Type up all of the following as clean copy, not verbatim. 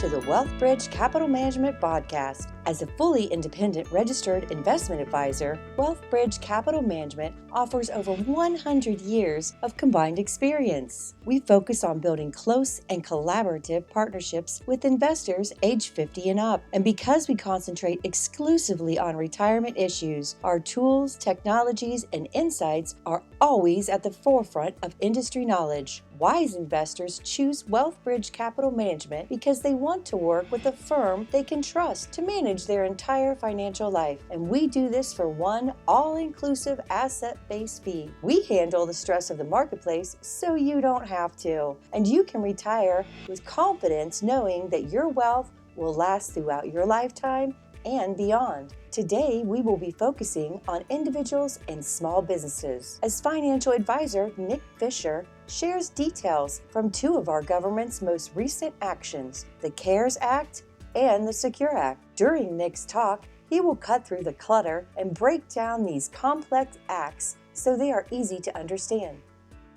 to the WealthBridge Capital Management Podcast. As a fully independent registered investment advisor, WealthBridge Capital Management offers over 100 years of combined experience. We focus on building close and collaborative partnerships with investors age 50 and up. And because we concentrate exclusively on retirement issues, our tools, technologies, and insights are always at the forefront of industry knowledge. Wise investors choose WealthBridge Capital Management because they want to work with a firm they can trust to manage their entire financial life. And we do this for one all-inclusive asset-based fee. We handle the stress of the marketplace so you don't have to. And you can retire with confidence knowing that your wealth will last throughout your lifetime and beyond. Today, we will be focusing on individuals and small businesses. As financial advisor, Nick Fisher shares details from two of our government's most recent actions, the CARES Act and the SECURE Act. During Nick's talk, he will cut through the clutter and break down these complex acts so they are easy to understand.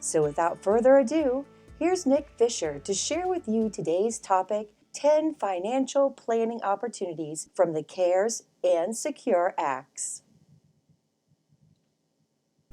So without further ado, here's Nick Fisher to share with you today's topic, 10 financial planning opportunities from the CARES and SECURE Acts.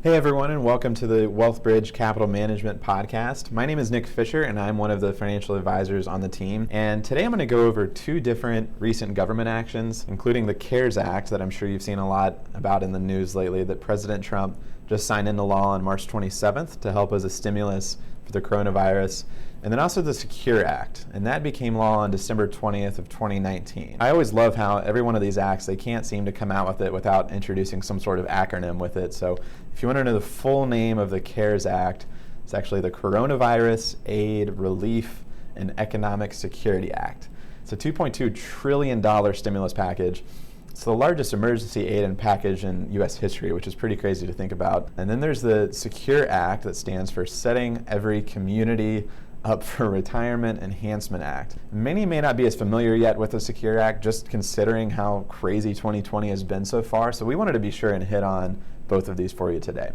Hey everyone, and welcome to the WealthBridge Capital Management Podcast. My name is Nick Fisher, and I'm one of the financial advisors on the team. And today I'm going to go over two different recent government actions, including the CARES Act that I'm sure you've seen a lot about in the news lately, that President Trump just signed into law on March 27th to help as a stimulus for the coronavirus. And then also the SECURE Act, and that became law on December 20th of 2019. I always love how every one of these acts, they can't seem to come out with it without introducing some sort of acronym with it. So if you want to know the full name of the CARES Act, it's actually the Coronavirus Aid, Relief, and Economic Security Act. It's a $2.2 trillion stimulus package. It's the largest emergency aid and package in U.S. history, which is pretty crazy to think about. And then there's the SECURE Act that stands for Setting Every Community Up for Retirement Enhancement Act. Many may not be as familiar yet with the SECURE Act, just considering how crazy 2020 has been so far. So we wanted to be sure and hit on both of these for you today.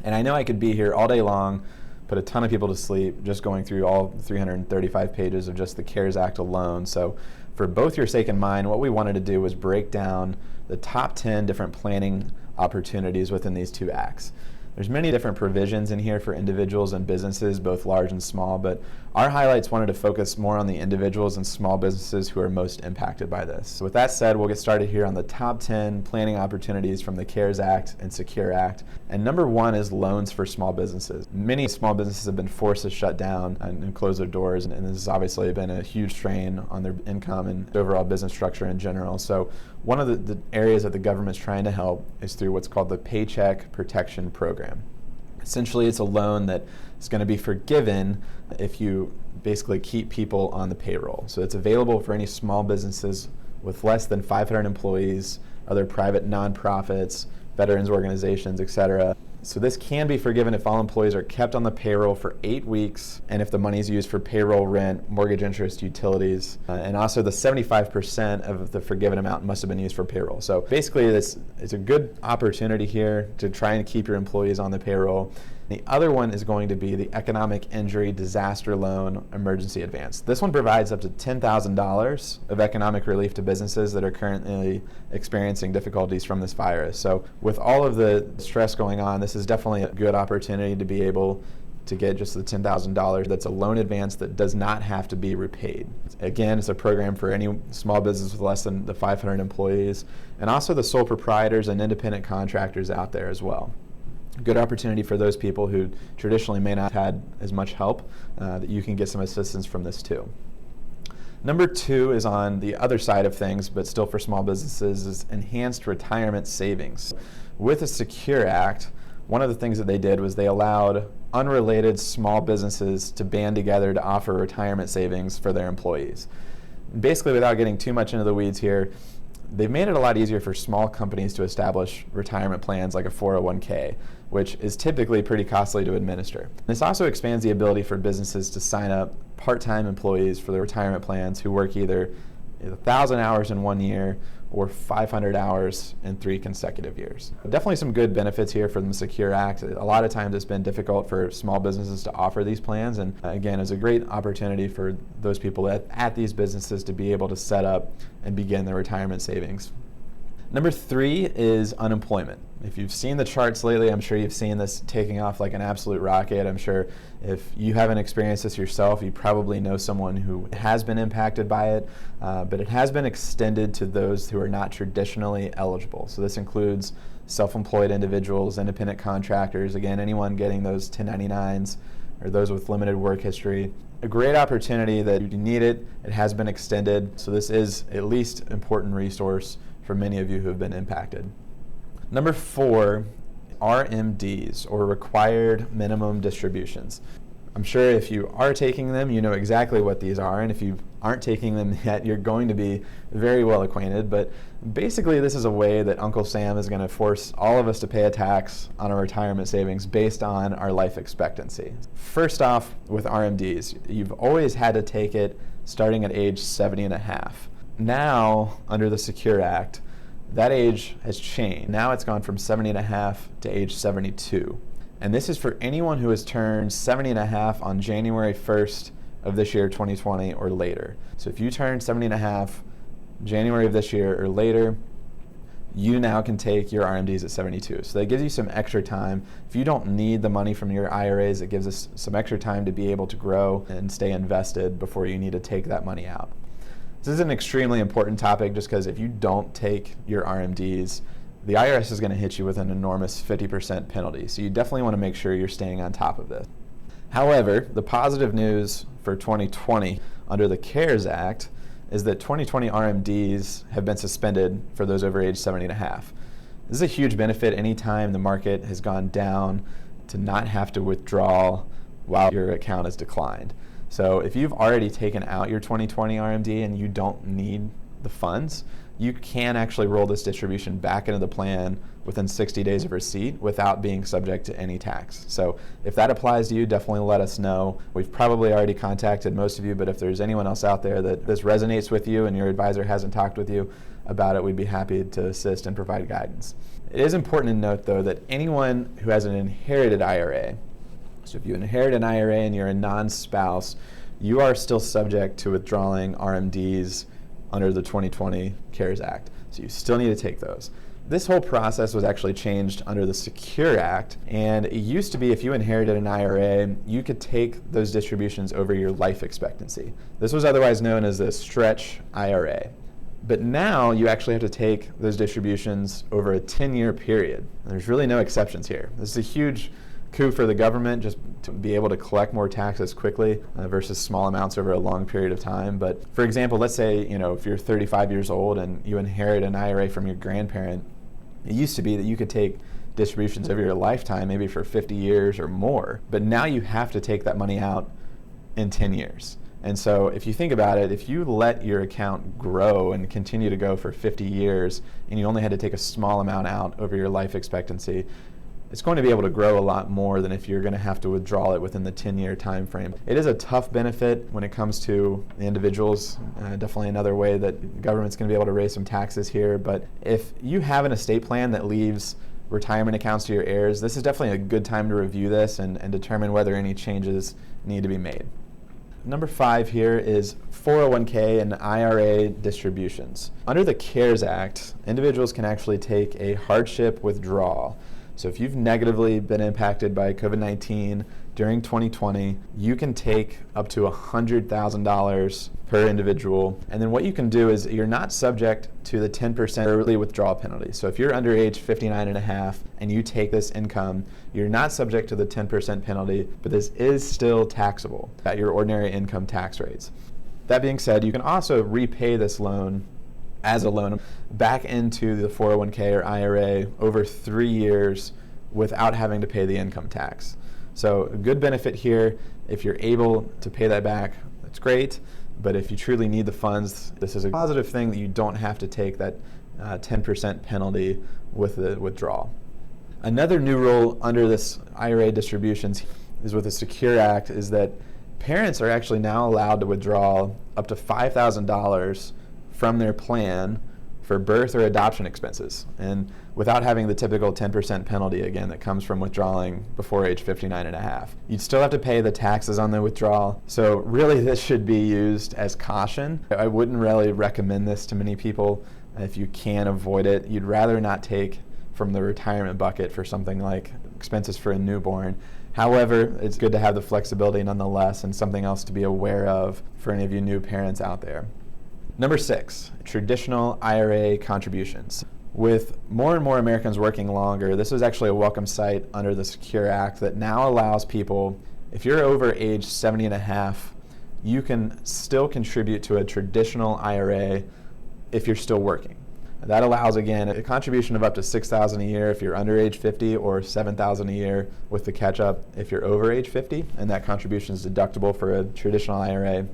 And I know I could be here all day long, put a ton of people to sleep, just going through all 335 pages of just the CARES Act alone. So for both your sake and mine, what we wanted to do was break down the top 10 different planning opportunities within these two acts. There's many different provisions in here for individuals and businesses, both large and small, but our highlights wanted to focus more on the individuals and small businesses who are most impacted by this. So with that said, we'll get started here on the top 10 planning opportunities from the CARES Act and SECURE Act. And number one is loans for small businesses. Many small businesses have been forced to shut down and close their doors, and this has obviously been a huge strain on their income and overall business structure in general. So one of the areas that the government's trying to help is through what's called the Paycheck Protection Program. Essentially, it's a loan that is going to be forgiven if you basically keep people on the payroll. So it's available for any small businesses with less than 500 employees, other private nonprofits, veterans organizations, etc. So this can be forgiven if all employees are kept on the payroll for 8 weeks, and if the money is used for payroll, rent, mortgage interest, utilities, and also the 75% of the forgiven amount must have been used for payroll. So basically, it's a good opportunity here to try and keep your employees on the payroll. The other one is going to be the Economic Injury Disaster Loan Emergency Advance. This one provides up to $10,000 of economic relief to businesses that are currently experiencing difficulties from this virus. So with all of the stress going on, this is definitely a good opportunity to be able to get just the $10,000. That's a loan advance that does not have to be repaid. Again, it's a program for any small business with less than the 500 employees, and also the sole proprietors and independent contractors out there as well. Good opportunity for those people who traditionally may not have had as much help, that you can get some assistance from this too. Number two is on the other side of things, but still for small businesses, is enhanced retirement savings. With the SECURE Act, one of the things that they did was they allowed unrelated small businesses to band together to offer retirement savings for their employees. Basically, without getting too much into the weeds here, they've made it a lot easier for small companies to establish retirement plans like a 401k, which is typically pretty costly to administer. This also expands the ability for businesses to sign up part-time employees for their retirement plans who work either 1,000 hours in 1 year or 500 hours in 3 consecutive years. Definitely some good benefits here from the Secure Act. A lot of times it's been difficult for small businesses to offer these plans, and again, it's a great opportunity for those people at these businesses to be able to set up and begin their retirement savings. Number 3 is unemployment. If you've seen the charts lately, I'm sure you've seen this taking off like an absolute rocket. I'm sure if you haven't experienced this yourself, you probably know someone who has been impacted by it, but it has been extended to those who are not traditionally eligible. So this includes self-employed individuals, independent contractors, again, anyone getting those 1099s or those with limited work history. A great opportunity that you need it. It has been extended, so this is at least an important resource for many of you who have been impacted. Number 4, RMDs, or required minimum distributions. I'm sure if you are taking them, you know exactly what these are, and if you aren't taking them yet, you're going to be very well acquainted, but basically this is a way that Uncle Sam is going to force all of us to pay a tax on our retirement savings based on our life expectancy. First off, with RMDs, you've always had to take it starting at age 70 and a half. Now, under the Secure Act, that age has changed. Now it's gone from 70 and a half to age 72. And this is for anyone who has turned 70 and a half on January 1st of this year, 2020, or later. So if you turn 70 and a half January of this year or later, you now can take your RMDs at 72. So that gives you some extra time. If you don't need the money from your IRAs, it gives us some extra time to be able to grow and stay invested before you need to take that money out. This is an extremely important topic just because if you don't take your RMDs, the IRS is going to hit you with an enormous 50% penalty. So you definitely want to make sure you're staying on top of this. However, the positive news for 2020 under the CARES Act is that 2020 RMDs have been suspended for those over age 70 and a half. This is a huge benefit anytime the market has gone down to not have to withdraw while your account has declined. So if you've already taken out your 2020 RMD and you don't need the funds, you can actually roll this distribution back into the plan within 60 days of receipt without being subject to any tax. So if that applies to you, definitely let us know. We've probably already contacted most of you, but if there's anyone else out there that this resonates with you and your advisor hasn't talked with you about it, we'd be happy to assist and provide guidance. It is important to note, though, that anyone who has an inherited IRA, so if you inherit an IRA and you're a non-spouse, you are still subject to withdrawing RMDs under the 2020 CARES Act. So you still need to take those. This whole process was actually changed under the Secure Act, and it used to be if you inherited an IRA, you could take those distributions over your life expectancy. This was otherwise known as the stretch IRA. But now you actually have to take those distributions over a 10-year period. There's really no exceptions here. This is a huge coup for the government just to be able to collect more taxes quickly versus small amounts over a long period of time. But for example, let's say if you're 35 years old and you inherit an IRA from your grandparent, it used to be that you could take distributions over your lifetime, maybe for 50 years or more. But now you have to take that money out in 10 years. And so if you think about it, if you let your account grow and continue to go for 50 years and you only had to take a small amount out over your life expectancy, it's going to be able to grow a lot more than if you're going to have to withdraw it within the 10-year time frame. It is a tough benefit when it comes to the individuals. Definitely another way that the government's going to be able to raise some taxes here. But if you have an estate plan that leaves retirement accounts to your heirs, this is definitely a good time to review this and determine whether any changes need to be made. Number 5 here is 401k and IRA distributions. Under the CARES Act, individuals can actually take a hardship withdrawal. So if you've negatively been impacted by COVID-19 during 2020, you can take up to $100,000 per individual. And then what you can do is you're not subject to the 10% early withdrawal penalty. So if you're under age 59 and a half and you take this income, you're not subject to the 10% penalty, but this is still taxable at your ordinary income tax rates. That being said, you can also repay this loan as a loan back into the 401k or IRA over 3 years without having to pay the income tax. So a good benefit here, if you're able to pay that back, that's great. But if you truly need the funds, this is a positive thing that you don't have to take that 10% penalty with the withdrawal. Another new rule under this IRA distributions is with the Secure Act is that parents are actually now allowed to withdraw up to $5,000 from their plan for birth or adoption expenses, and without having the typical 10% penalty again that comes from withdrawing before age 59 and a half. You'd still have to pay the taxes on the withdrawal, so really this should be used as caution. I wouldn't really recommend this to many people. If you can avoid it, you'd rather not take from the retirement bucket for something like expenses for a newborn. However, it's good to have the flexibility nonetheless, and something else to be aware of for any of you new parents out there. Number 6, traditional IRA contributions. With more and more Americans working longer, this is actually a welcome sight under the Secure Act that now allows people, if you're over age 70 and a half, you can still contribute to a traditional IRA if you're still working. That allows, again, a contribution of up to $6,000 a year if you're under age 50, or $7,000 a year with the catch-up if you're over age 50, and that contribution is deductible for a traditional IRA.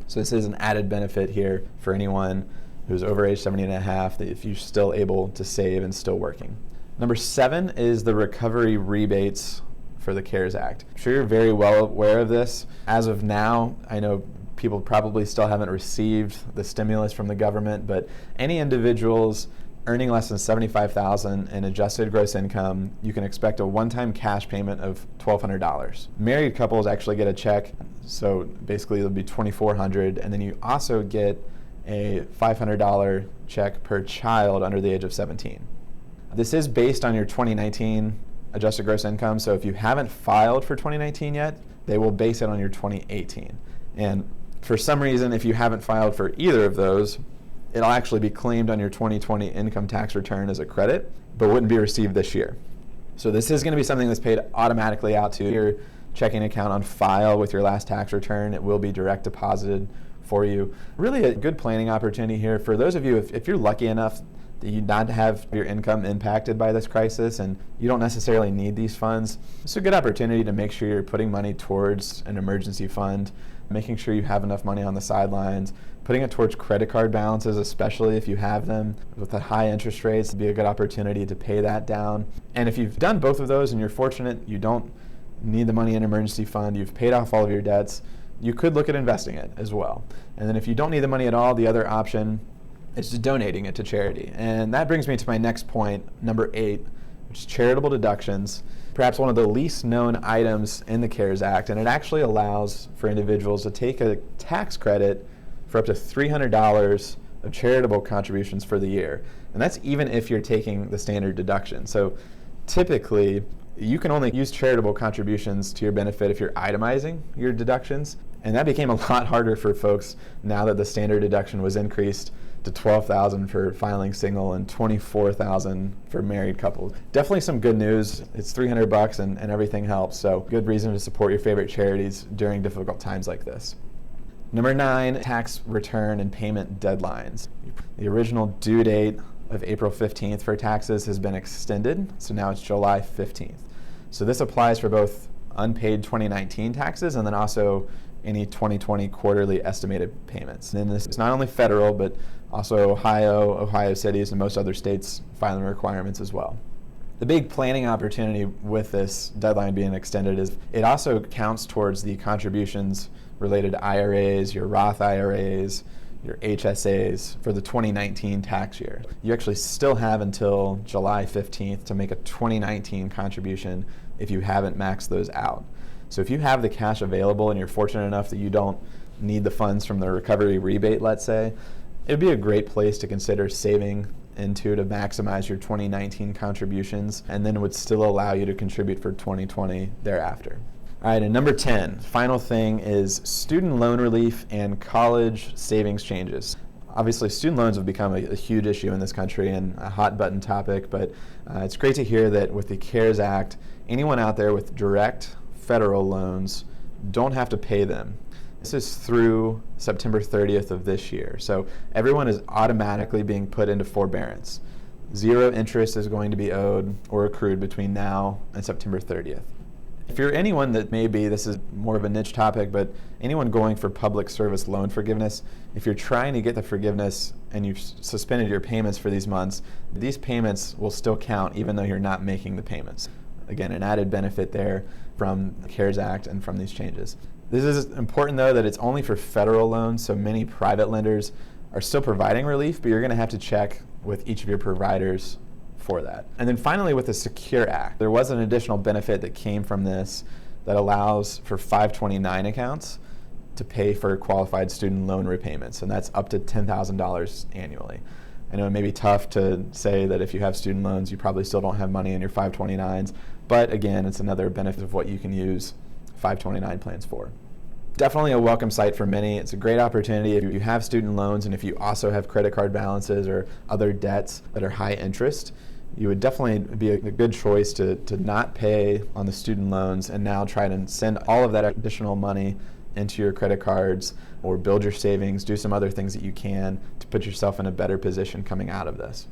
So this is an added benefit here for anyone who's over age 70 and a half, that if you're still able to save and still working. Number 7 is the recovery rebates for the CARES Act. I'm sure you're very well aware of this. As of now, I know people probably still haven't received the stimulus from the government, but any individuals earning less than $75,000 in adjusted gross income, you can expect a one-time cash payment of $1,200. Married couples actually get a check, so basically it'll be $2,400, and then you also get a $500 check per child under the age of 17. This is based on your 2019 adjusted gross income, so if you haven't filed for 2019 yet, they will base it on your 2018. And for some reason, if you haven't filed for either of those, it'll actually be claimed on your 2020 income tax return as a credit, but wouldn't be received this year. So this is going to be something that's paid automatically out to your checking account on file with your last tax return. It will be direct deposited for you. Really a good planning opportunity here for those of you, if you're lucky enough that you not have your income impacted by this crisis and you don't necessarily need these funds. It's a good opportunity to make sure you're putting money towards an emergency fund, making sure you have enough money on the sidelines, putting it towards credit card balances, especially if you have them. With the high interest rates, it'd be a good opportunity to pay that down. And if you've done both of those and you're fortunate, you don't need the money in an emergency fund, you've paid off all of your debts, you could look at investing it as well. And then if you don't need the money at all, the other option is just donating it to charity. And that brings me to my next point, number 8, which is charitable deductions. Perhaps one of the least known items in the CARES Act, and it actually allows for individuals to take a tax credit for up to $300 of charitable contributions for the year. And that's even if you're taking the standard deduction. So typically, you can only use charitable contributions to your benefit if you're itemizing your deductions. And that became a lot harder for folks now that the standard deduction was increased to $12,000 for filing single and $24,000 for married couples. Definitely some good news. It's $300 and everything helps. So good reason to support your favorite charities during difficult times like this. Number 9, tax return and payment deadlines. The original due date of April 15th for taxes has been extended, so now it's July 15th. So this applies for both unpaid 2019 taxes and then also any 2020 quarterly estimated payments. And this is not only federal, but also Ohio cities, and most other states filing requirements as well. The big planning opportunity with this deadline being extended is it also counts towards the contributions related to IRAs, your Roth IRAs, your HSAs for the 2019 tax year. You actually still have until July 15th to make a 2019 contribution if you haven't maxed those out. So if you have the cash available and you're fortunate enough that you don't need the funds from the recovery rebate, let's say, it'd be a great place to consider saving into to maximize your 2019 contributions, and then it would still allow you to contribute for 2020 thereafter. All right, and number 10, final thing is student loan relief and college savings changes. Obviously, student loans have become a huge issue in this country and a hot button topic, but it's great to hear that with the CARES Act, anyone out there with direct federal loans don't have to pay them. This is through September 30th of this year. So everyone is automatically being put into forbearance. Zero interest is going to be owed or accrued between now and September 30th. If you're anyone that maybe, this is more of a niche topic, but anyone going for public service loan forgiveness, if you're trying to get the forgiveness and you've suspended your payments for these months, these payments will still count even though you're not making the payments. Again, an added benefit there from the CARES Act and from these changes. This is important though that it's only for federal loans, so many private lenders are still providing relief, but you're going to have to check with each of your providers for that. And then finally, with the Secure Act, there was an additional benefit that came from this that allows for 529 accounts to pay for qualified student loan repayments, and that's up to $10,000 annually. I know it may be tough to say that if you have student loans, you probably still don't have money in your 529s, but again, it's another benefit of what you can use 529 plans for. Definitely a welcome sight for many. It's a great opportunity if you have student loans and if you also have credit card balances or other debts that are high interest. You would definitely be a good choice to not pay on the student loans and now try to send all of that additional money into your credit cards or build your savings, do some other things that you can to put yourself in a better position coming out of this.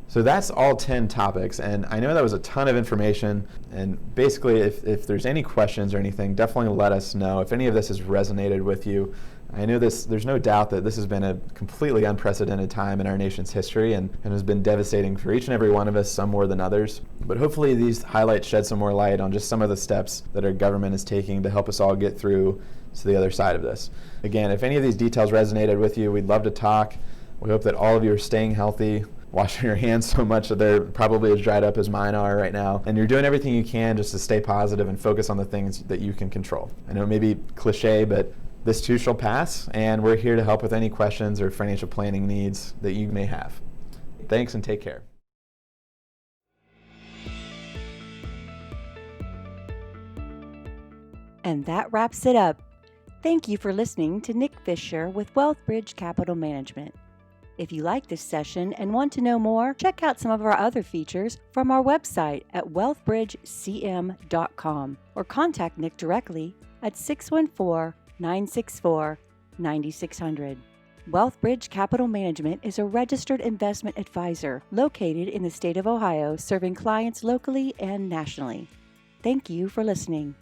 So that's all 10 topics, and I know that was a ton of information, and basically if there's any questions or anything, definitely let us know. If any of this has resonated with you, I know there's no doubt that this has been a completely unprecedented time in our nation's history and has been devastating for each and every one of us, some more than others. But hopefully these highlights shed some more light on just some of the steps that our government is taking to help us all get through to the other side of this. Again, if any of these details resonated with you, we'd love to talk. We hope that all of you are staying healthy, washing your hands so much that they're probably as dried up as mine are right now, and you're doing everything you can just to stay positive and focus on the things that you can control. I know it may be cliche, but this too shall pass, and we're here to help with any questions or financial planning needs that you may have. Thanks and take care. And that wraps it up. Thank you for listening to Nick Fisher with WealthBridge Capital Management. If you like this session and want to know more, check out some of our other features from our website at wealthbridgecm.com or contact Nick directly at 614-964-9600. WealthBridge Capital Management is a registered investment advisor located in the state of Ohio, serving clients locally and nationally. Thank you for listening.